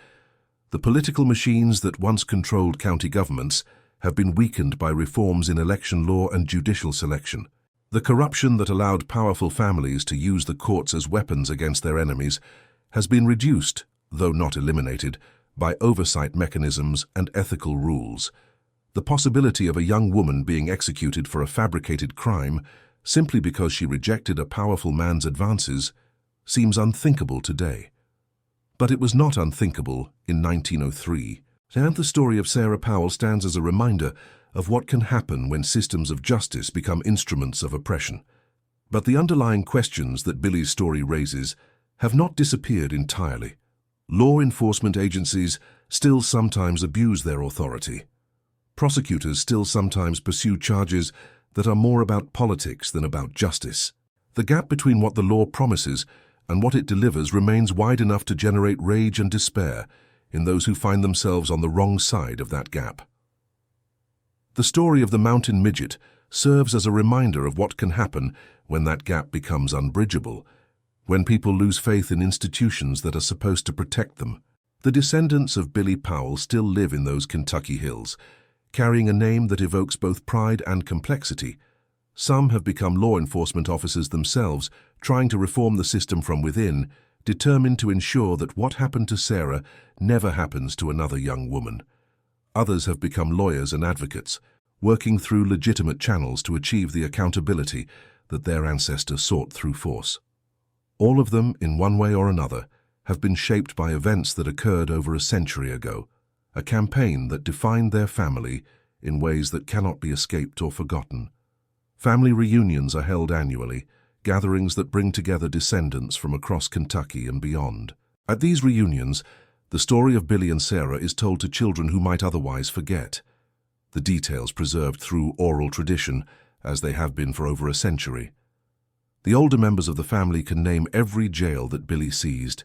The political machines that once controlled county governments have been weakened by reforms in election law and judicial selection. The corruption that allowed powerful families to use the courts as weapons against their enemies has been reduced, though not eliminated, by oversight mechanisms and ethical rules. The possibility of a young woman being executed for a fabricated crime simply because she rejected a powerful man's advances seems unthinkable today. But it was not unthinkable in 1903, and the story of Sarah Powell stands as a reminder of what can happen when systems of justice become instruments of oppression. But the underlying questions that Billy's story raises have not disappeared entirely. Law enforcement agencies still sometimes abuse their authority. Prosecutors still sometimes pursue charges that are more about politics than about justice. The gap between what the law promises and what it delivers remains wide enough to generate rage and despair in those who find themselves on the wrong side of that gap. The story of the mountain midget serves as a reminder of what can happen when that gap becomes unbridgeable, when people lose faith in institutions that are supposed to protect them. The descendants of Billy Powell still live in those Kentucky hills, carrying a name that evokes both pride and complexity. Some have become law enforcement officers themselves, trying to reform the system from within, determined to ensure that what happened to Sarah never happens to another young woman. Others have become lawyers and advocates, working through legitimate channels to achieve the accountability that their ancestors sought through force. All of them, in one way or another, have been shaped by events that occurred over a century ago, a campaign that defined their family in ways that cannot be escaped or forgotten. Family reunions are held annually, gatherings that bring together descendants from across Kentucky and beyond. At these reunions, the story of Billy and Sarah is told to children who might otherwise forget. The details preserved through oral tradition, as they have been for over a century. The older members of the family can name every jail that Billy seized,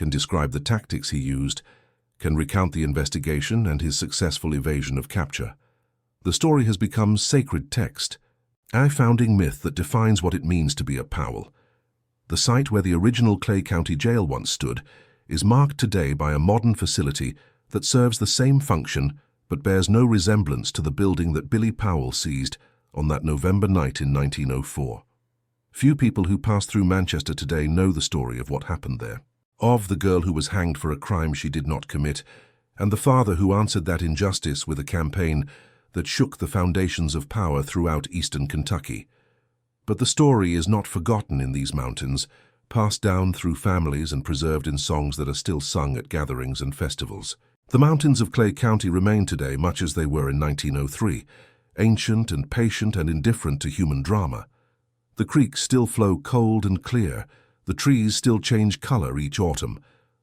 can describe the tactics he used, can recount the investigation and his successful evasion of capture. The story has become sacred text, a founding myth that defines what it means to be a Powell. The site where the original Clay County Jail once stood is marked today by a modern facility that serves the same function but bears no resemblance to the building that Billy Powell seized on that November night in 1904. Few people who pass through Manchester today know the story of what happened there, of the girl who was hanged for a crime she did not commit, and the father who answered that injustice with a campaign that shook the foundations of power throughout eastern Kentucky. But the story is not forgotten in these mountains, passed down through families and preserved in songs that are still sung at gatherings and festivals. The mountains of Clay County remain today much as they were in 1903, ancient and patient and indifferent to human drama. The creeks still flow cold and clear, the trees still change color each autumn,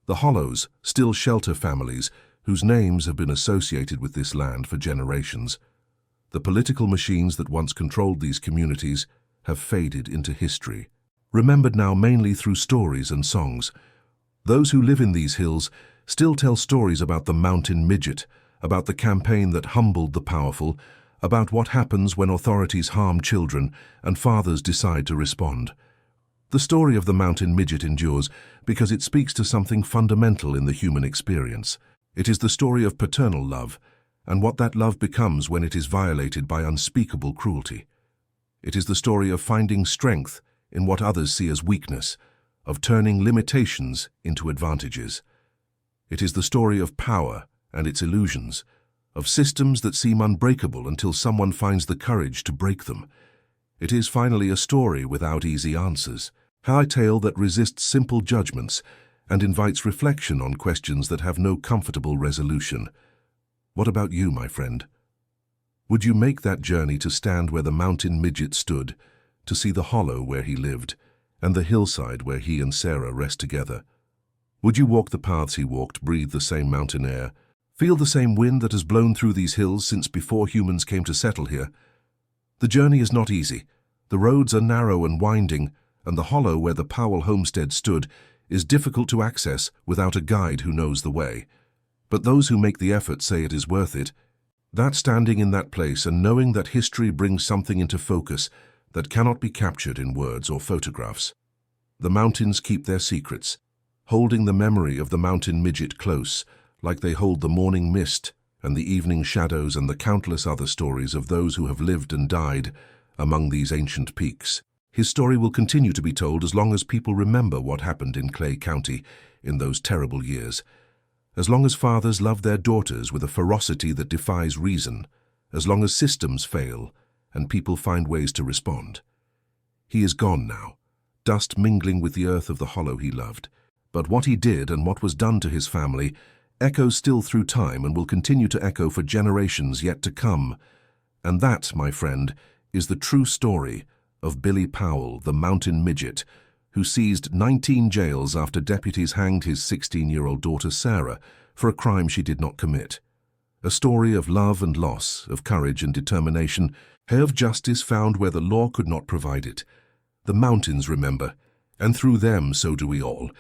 the hollows still shelter families whose names have been associated with this land for generations. The political machines that once controlled these communities have faded into history, remembered now mainly through stories and songs. Those who live in these hills still tell stories about the mountain midget, about the campaign that humbled the powerful, about what happens when authorities harm children and fathers decide to respond. The story of the mountain midget endures because it speaks to something fundamental in the human experience. It is the story of paternal love, and what that love becomes when it is violated by unspeakable cruelty. It is the story of finding strength in what others see as weakness, of turning limitations into advantages. It is the story of power and its illusions, of systems that seem unbreakable until someone finds the courage to break them. It is finally a story without easy answers, a tale that resists simple judgments and invites reflection on questions that have no comfortable resolution. What about you, my friend? Would you make that journey to stand where the mountain midget stood, to see the hollow where he lived, and the hillside where he and Sarah rest together? Would you walk the paths he walked, breathe the same mountain air, feel the same wind that has blown through these hills since before humans came to settle here? The journey is not easy. The roads are narrow and winding, and the hollow where the Powell homestead stood is difficult to access without a guide who knows the way. But those who make the effort say it is worth it. That standing in that place and knowing that history brings something into focus that cannot be captured in words or photographs. The mountains keep their secrets, holding the memory of the mountain midget close, like they hold the morning mist and the evening shadows and the countless other stories of those who have lived and died among these ancient peaks. His story will continue to be told as long as people remember what happened in Clay County in those terrible years. As long as fathers love their daughters with a ferocity that defies reason, as long as systems fail and people find ways to respond. He is gone now, dust mingling with the earth of the hollow he loved. But what he did and what was done to his family echoes still through time and will continue to echo for generations yet to come. And that, my friend, is the true story of Billy Powell, the mountain midget, who seized 19 jails after deputies hanged his 16-year-old daughter Sarah for a crime she did not commit. A story of love and loss, of courage and determination, of justice found where the law could not provide it. The mountains remember, and through them so do we all.